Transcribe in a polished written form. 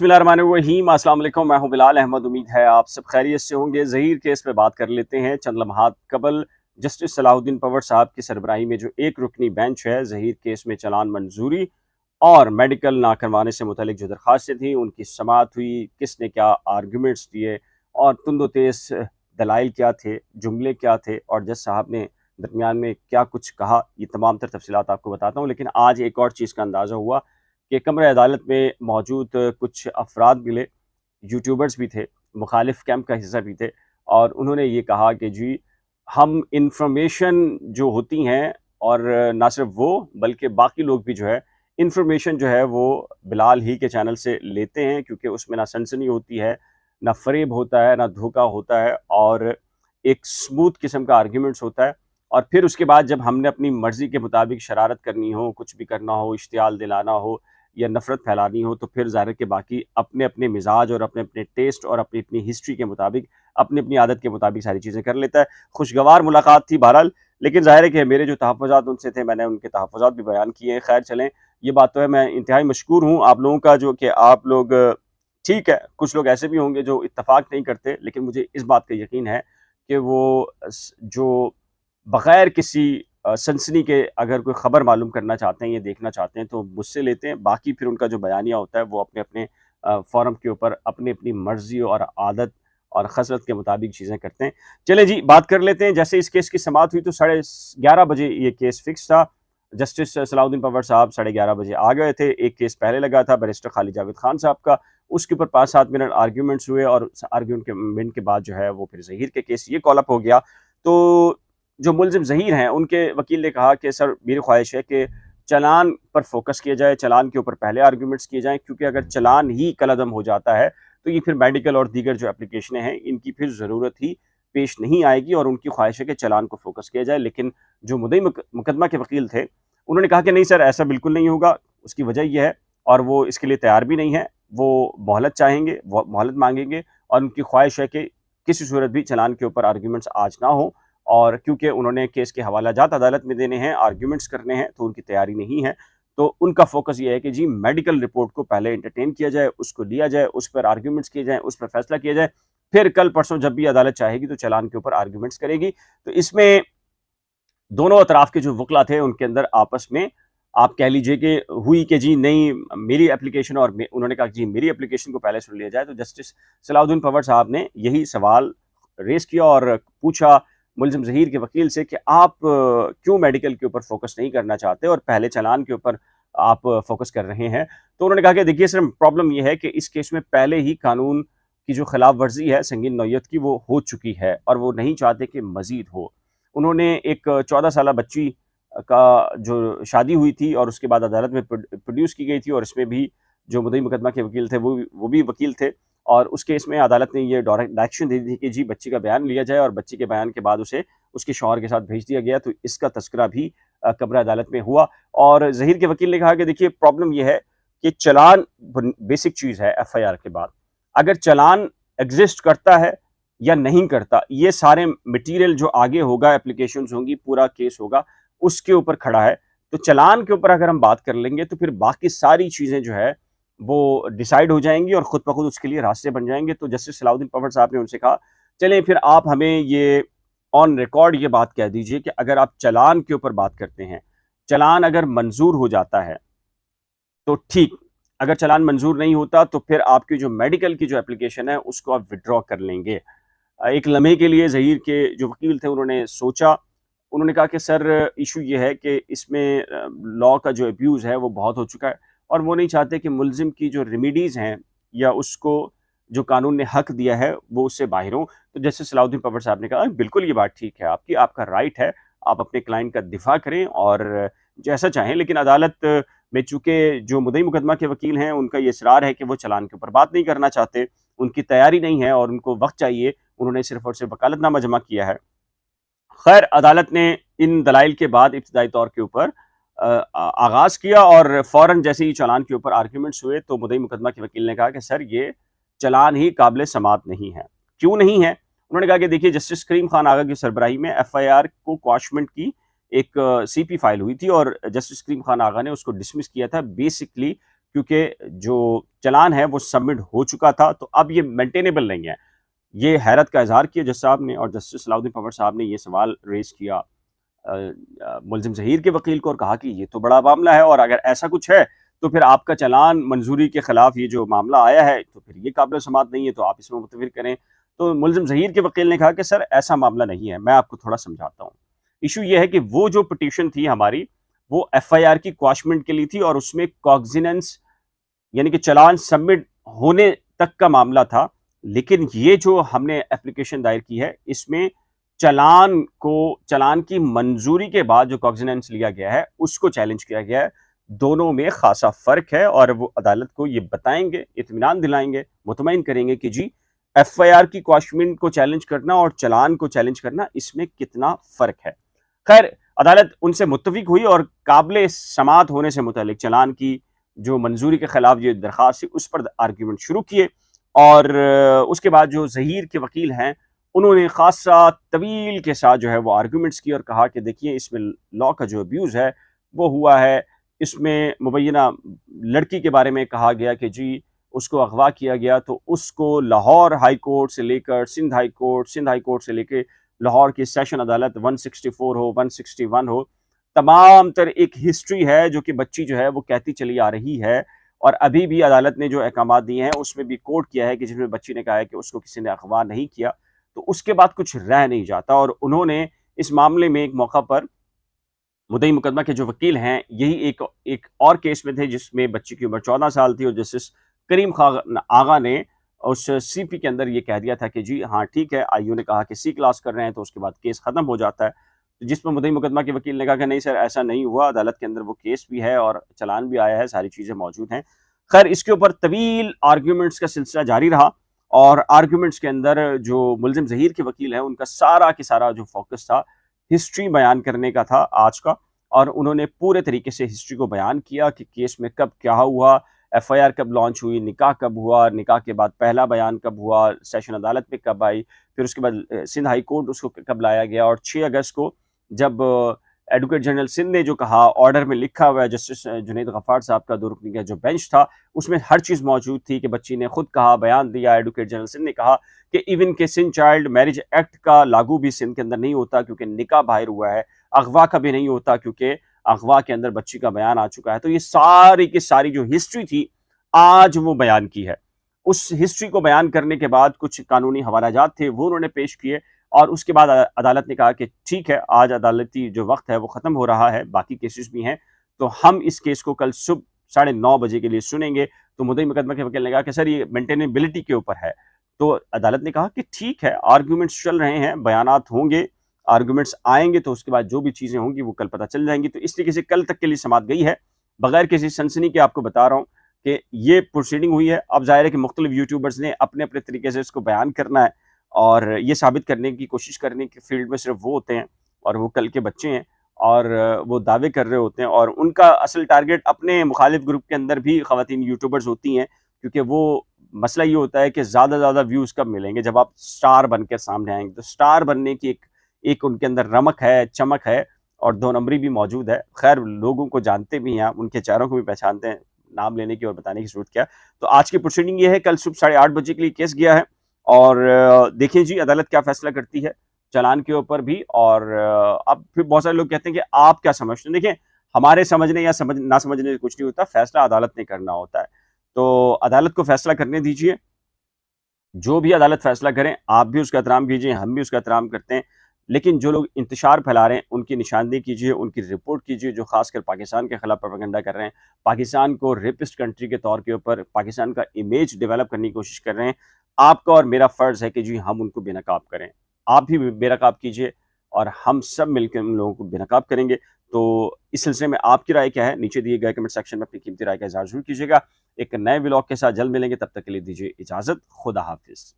बिस्मिल्लाहिर्रहमानिर्रहीम, अस्सलाम वालेकुम। मैं हूं बिलाल अहमद। उम्मीद है आप सब खैरियत से होंगे। ज़हीर केस पे बात कर लेते हैं। चंद लम्हात कबल जस्टिस सलाहुद्दीन पवर साहब की सरबराही में जो एक रुकनी बेंच है, ज़हीर केस में चलान मंजूरी और मेडिकल ना करवाने से मुतल्लिक जो दरख्वास्तें थी उनकी समाअत हुई। किसने क्या आर्गूमेंट्स दिए और तुंदो तेज दलाइल क्या थे, जुमले क्या थे और जज साहब ने दरमियान में क्या कुछ कहा, ये तमाम तर तफसीलात आपको बताता हूँ। लेकिन आज एक और चीज़ का अंदाज़ा हुआ कि कमरे अदालत में मौजूद कुछ अफराद मिले, यूट्यूबर्स भी थे, मुखालिफ कैंप का हिस्सा भी थे और उन्होंने ये कहा कि जी हम इंफॉर्मेशन जो होती हैं और ना सिर्फ वो बल्कि बाकी लोग भी जो है इंफॉर्मेशन जो है वो बिलाल ही के चैनल से लेते हैं, क्योंकि उसमें ना सनसनी होती है, ना फ़रेब होता है, ना धोखा होता है और एक स्मूथ किस्म का आर्ग्यूमेंट्स होता है। और फिर उसके बाद जब हमने अपनी मर्ज़ी के मुताबिक शरारत करनी हो, कुछ भी करना हो, इश्तियाल दिलाना हो या नफ़रत फैलानी हो, तो फिर ज़ाहिर है कि बाकी अपने अपने मिजाज और अपने अपने टेस्ट और अपनी अपनी हिस्ट्री के मुताबिक, अपनी अपनी आदत के मुताबिक सारी चीज़ें कर लेता है। खुशगवार मुलाकात थी बहरहाल, लेकिन ज़ाहिर है कि मेरे जो तहफ़्फ़ुज़ात उनसे थे, मैंने उनके तहफ़्फ़ुज़ात भी बयान किए हैं। खैर चलें, ये बात तो है, मैं इंतहाई मशकूर हूँ आप लोगों का जो कि आप लोग ठीक है, कुछ लोग ऐसे भी होंगे जो इत्तेफ़ाक नहीं करते, लेकिन मुझे इस बात का यकीन है कि वो जो बग़ैर किसी सनसनी के अगर कोई ख़बर मालूम करना चाहते हैं, ये देखना चाहते हैं, तो मुझसे लेते हैं। बाकी फिर उनका जो बयानिया होता है, वो अपने-अपने फ़ोरम के ऊपर अपनी-अपनी मर्ज़ी और आदत और खसरत के मुताबिक चीज़ें करते हैं। चलें जी, बात कर लेते हैं। जैसे इस केस की समाअत हुई तो 11:30 बजे ये केस फ़िक्स था। जस्टिस सलाहुद्दीन पवर साहब 11:30 बजे आ गए थे। एक केस पहले लगा था बैरिस्टर खालिद जावेद खान साहब का, उसके ऊपर 5-7 मिनट आर्ग्यूमेंट्स हुए और उस आर्ग्यूमेंट के बाद जो है वो फिर ज़हीर के केस ये कॉल अप हो गया। तो जो मुल्ज़िम ज़हीर हैं, उनके वकील ने कहा कि सर मेरी ख्वाहिश है कि चालान पर फ़ोकस किया जाए, चालान के ऊपर पहले आर्ग्यूमेंट्स किए जाएँ, क्योंकि अगर चालान ही कलअदम हो जाता है, तो ये फिर मेडिकल और दीगर जो एप्लीकेशनें हैं, इनकी फिर ज़रूरत ही पेश नहीं आएगी और उनकी ख्वाहिश है कि चालान को फ़ोकस किया जाए। लेकिन जो मुद्दई मुकदमा के वकील थे, उन्होंने कहा कि नहीं सर, ऐसा बिल्कुल नहीं होगा। उसकी वजह ये है और वो इसके लिए तैयार भी नहीं है। वो मोहलत चाहेंगे, वो मोहलत माँगेंगे और उनकी ख्वाहिश है कि किसी सूरत भी चालान के ऊपर आर्ग्यूमेंट्स आज ना हो। और क्योंकि उन्होंने केस के हवालाजात अदालत में देने हैं, आर्ग्यूमेंट्स करने हैं, तो उनकी तैयारी नहीं है। तो उनका फ़ोकस ये है कि जी मेडिकल रिपोर्ट को पहले एंटरटेन किया जाए, उसको लिया जाए, उस पर आर्ग्यूमेंट्स किए जाएँ, उस पर फैसला किया जाए। फिर कल परसों जब भी अदालत चाहेगी तो चालान के ऊपर आर्ग्यूमेंट्स करेगी। तो इसमें दोनों अतराफ के जो वकील थे उनके अंदर आपस में आप कह लीजिए कि हुई कि जी नहीं मेरी एप्लीकेशन और उन्होंने कहा जी मेरी एप्लीकेशन को पहले सुन लिया जाए। तो जस्टिस सलाहुद्दीन पवर साहब ने यही सवाल रेज़ किया और पूछा मुल्ज़िम ज़हीर के वकील से कि आप क्यों मेडिकल के ऊपर फ़ोकस नहीं करना चाहते और पहले चालान के ऊपर आप फ़ोकस कर रहे हैं। तो उन्होंने कहा कि देखिए सर, प्रॉब्लम ये है कि इस केस में पहले ही कानून की जो खिलाफ वर्जी है संगीन नौयत की, वो हो चुकी है और वो नहीं चाहते कि मज़ीद हो। उन्होंने एक 14 साला बच्ची का जो शादी हुई थी और उसके बाद अदालत में प्रोड्यूस की गई थी और इसमें भी जो मुद्दई मुकदमा के वकील थे वो भी वकील थे और उस केस में अदालत ने ये डायरेक्शन दे दी थी कि जी बच्ची का बयान लिया जाए और बच्ची के बयान के बाद उसे उसके शौहर के साथ भेज दिया गया। तो इसका तस्करा भी कब्र अदालत में हुआ और ज़हीर के वकील ने कहा कि देखिए प्रॉब्लम ये है कि चालान बेसिक चीज़ है एफआईआर के बाद। अगर चालान एग्जिस्ट करता है या नहीं करता, ये सारे मटेरियल जो आगे होगा, एप्लीकेशंस होंगी, पूरा केस होगा, उसके ऊपर खड़ा है। तो चालान के ऊपर अगर हम बात कर लेंगे तो फिर बाकी सारी चीज़ें जो है वो डिसाइड हो जाएँगी और खुद ब खुद उसके लिए रास्ते बन जाएँगे। तो जस्टिस सलाहुद्दीन पवर साहब ने उनसे कहा, चलें फिर आप हमें ये ऑन रिकॉर्ड ये बात कह दीजिए कि अगर आप चालान के ऊपर बात करते हैं, चालान अगर मंज़ूर हो जाता है तो ठीक, अगर चालान मंज़ूर नहीं होता तो फिर आपकी जो मेडिकल की जो एप्लीकेशन है उसको आप विथड्रॉ कर लेंगे। एक लम्हे के लिए ज़हीर के जो वकील थे उन्होंने सोचा। उन्होंने कहा कि सर इशू ये है कि इसमें लॉ का जो अब्यूज़ है वो बहुत हो चुका है और वो नहीं चाहते कि मुल्ज़िम की जो रेमेडीज़ हैं या उसको जो कानून ने हक दिया है वो उससे बाहर हों। तो जस्टिस सलाहुद्दीन पवर साहब ने कहा बिल्कुल ये बात ठीक है आपकी, आपका राइट है, आप अपने क्लाइंट का दिफ़ा करें और जैसा चाहें, लेकिन अदालत में चूँकि जो मुद्दई मुकदमा के वकील हैं उनका ये इसरार है कि वो चालान के ऊपर बात नहीं करना चाहते, उनकी तैयारी नहीं है और उनको वक़्त चाहिए, उन्होंने सिर्फ़ और सिर्फ़ वकालतनामा जमा किया है। खैर अदालत ने इन दलाइल के बाद इब्तिदाई तौर के ऊपर आगाज़ किया और फ़ौरन जैसे ही चालान के ऊपर आर्ग्यूमेंट्स हुए तो मुद्दई मुकदमा के वकील ने कहा कि सर ये चालान ही काबिल समाअत नहीं है। क्यों नहीं है? उन्होंने कहा कि देखिए जस्टिस करीम खान आगा की सरबराही में एफआईआर को क्वाशमेंट की एक सीपी फाइल हुई थी और जस्टिस करीम खान आगा ने उसको डिसमिस किया था बेसिकली क्योंकि जो चलान है वो सबमिट हो चुका था, तो अब ये मेंटेनेबल नहीं है। ये हैरत का इज़हार किया जज साहब ने, और जस्टिस सलाउद्दीन पवर साहब ने ये सवाल रेज़ किया मुलज़िम ज़हीर के वकील को, और कहा कि ये तो बड़ा मामला है, और अगर ऐसा कुछ है तो फिर आपका चालान मंजूरी के खिलाफ ये जो मामला आया है तो फिर ये काबिल समात नहीं है, तो आप इसमें मुतविर करें। तो मुलज़िम ज़हीर के वकील ने कहा कि सर ऐसा मामला नहीं है, मैं आपको थोड़ा समझाता हूँ। इशू ये है कि वो जो पिटीशन थी हमारी, वो एफआईआर की क्वाशमेंट के लिए थी, और उसमें कॉग्जिनेंस यानी कि चालान सबमिट होने तक का मामला था। लेकिन ये जो हमने एप्लीकेशन दायर की है, इसमें चालान की मंजूरी के बाद जो कॉग्जिनेंस लिया गया है उसको चैलेंज किया गया है। दोनों में खासा फर्क है, और वो अदालत को ये बताएंगे, इत्मीनान दिलाएंगे, मुतमईन करेंगे कि जी एफआईआर की क्वाशमेंट को चैलेंज करना और चालान को चैलेंज करना, इसमें कितना फर्क है। खैर, अदालत उनसे मुत्तफिक हुई, और काबिल समात होने से मुतालिक चालान की जो मंजूरी के खिलाफ ये दरख्वास्त थी उस पर आर्ग्यूमेंट शुरू किए। और उसके बाद जो ज़हीर के वकील हैं, उन्होंने खासा तवील के साथ जो है वो आर्ग्यूमेंट्स किए, और कहा कि देखिए इसमें लॉ का जो अब्यूज़ है वो हुआ है। इसमें मुबैना लड़की के बारे में कहा गया कि जी उसको अगवा किया गया, तो उसको लाहौर हाई कोर्ट से लेकर सिंध हाई कोर्ट से लेकर लाहौर की सेशन अदालत 164 हो, 161 हो, तमाम तर एक हिस्ट्री है जो कि बच्ची जो है वो कहती चली आ रही है। और अभी भी अदालत ने जो अहकामात दिए हैं उसमें भी कोर्ट किया है कि जिसमें बच्ची ने कहा है कि उसको किसी ने अगवा नहीं किया, तो उसके बाद कुछ रह नहीं जाता। और उन्होंने इस मामले में एक मौका पर मुद्दई मुकदमा के जो वकील हैं, यही एक और केस में थे जिसमें बच्ची की उम्र 14 साल थी, और जस्टिस करीम खान आगा ने उस सीपी के अंदर ये कह दिया था कि जी हाँ ठीक है, आईयू ने कहा कि सी क्लास कर रहे हैं तो उसके बाद केस खत्म हो जाता है। तो जिस पर मुद्दई मुकदमा के वकील ने कहा कि नहीं सर ऐसा नहीं हुआ, अदालत के अंदर वो केस भी है और चालान भी आया है, सारी चीज़ें मौजूद हैं। खैर, इसके ऊपर तवील आर्ग्यूमेंट्स का सिलसिला जारी रहा, और आर्ग्यूमेंट्स के अंदर जो मुलजिम ज़हीर के वकील हैं उनका सारा के सारा जो फोकस था हिस्ट्री बयान करने का था आज का। और उन्होंने पूरे तरीके से हिस्ट्री को बयान किया कि केस में कब क्या हुआ, एफआईआर कब लॉन्च हुई, निकाह कब हुआ, निकाह के बाद पहला बयान कब हुआ, सेशन अदालत में कब आई, फिर उसके बाद सिंध हाई कोर्ट उसको कब लाया गया, और 6 अगस्त को जब एडवोकेट जनरल सिंध ने जो कहा, ऑर्डर में लिखा हुआ है, जस्टिस जुनैद गफ्फार साहब का 2 रुकनी का जो बेंच था, उसमें हर चीज़ मौजूद थी कि बच्ची ने खुद कहा, बयान दिया। एडवोकेट जनरल सिंध ने कहा कि इवन के सिंध चाइल्ड मैरिज एक्ट का लागू भी सिंध के अंदर नहीं होता क्योंकि निकाह बाहर हुआ है, अगवा का भी नहीं होता क्योंकि अगवा के अंदर बच्ची का बयान आ चुका है। तो ये सारी की सारी जो हिस्ट्री थी, आज वो बयान की है। उस हिस्ट्री को बयान करने के बाद कुछ कानूनी हवालाजात थे, वो उन्होंने पेश किए, और उसके बाद अदालत ने कहा कि ठीक है, आज अदालती जो वक्त है वो ख़त्म हो रहा है, बाकी केसेस भी हैं, तो हम इस केस को कल सुबह 9:30 बजे के लिए सुनेंगे। तो मुद्दई मुकदमा के वकील ने कहा कि सर ये मेंटेनेबिलिटी के ऊपर है। तो अदालत ने कहा कि ठीक है, आर्ग्यूमेंट्स चल रहे हैं, बयानात होंगे, आर्ग्यूमेंट्स आएंगे, तो उसके बाद जो भी चीज़ें होंगी वो कल पता चल जाएंगी। तो इस तरीके से कल तक के लिए समात गई है, बगैर किसी सनसनी के। आपको बता रहा हूँ कि ये प्रोसीडिंग हुई है। अब ज़ाहिर है कि मुख्तलिफ यूट्यूबर्स ने अपने अपने तरीके से इसको बयान करना है, और ये साबित करने की कोशिश करने की फील्ड में सिर्फ वो होते हैं, और वो कल के बच्चे हैं, और वो दावे कर रहे होते हैं, और उनका असल टारगेट अपने मुखालिफ ग्रुप के अंदर भी ख़वातीन यूट्यूबर्स होती हैं, क्योंकि वो मसला ये होता है कि ज़्यादा ज़्यादा व्यूज़ कब मिलेंगे, जब आप स्टार बन के सामने आएंगे। तो स्टार बनने की एक उनके अंदर रमक है, चमक है, और 2 नंबरी भी मौजूद है। खैर, लोगों को जानते भी हैं, उनके चेहरों को भी पहचानते हैं, नाम लेने की और बताने की ज़रूरत क्या है। तो आज की प्रोसीडिंग ये है, कल सुबह 8:30 बजे के लिए केस गया है, और देखिए जी अदालत क्या फैसला करती है चालान के ऊपर भी। और अब फिर बहुत सारे लोग कहते हैं कि आप क्या समझते हैं। देखिए, हमारे समझने या ना समझने से कुछ नहीं होता, फैसला अदालत ने करना होता है। तो अदालत को फैसला करने दीजिए, जो भी अदालत फैसला करें आप भी उसका एहतराम कीजिए, हम भी उसका एहतराम करते हैं। लेकिन जो लोग इंतशार फैला रहे हैं उनकी निशानदेही कीजिए, उनकी रिपोर्ट कीजिए, जो खासकर पाकिस्तान के खिलाफ प्रोपेगेंडा कर रहे हैं, पाकिस्तान को रेपिस्ट कंट्री के तौर के ऊपर पाकिस्तान का इमेज डेवलप करने की कोशिश कर रहे हैं। आपका और मेरा फ़र्ज़ है कि जी हम उनको बेनकाब करें। आप भी बेनकाब कीजिए, और हम सब मिलकर उन लोगों को बेनकाब करेंगे। तो इस सिलसिले में आपकी राय क्या है? नीचे दिए गए कमेंट सेक्शन में अपनी कीमती राय का इज़हार ज़रूर कीजिएगा। एक नए व्लॉग के साथ जल्द मिलेंगे, तब तक के लिए दीजिए इजाज़त। खुदा हाफ़िज़।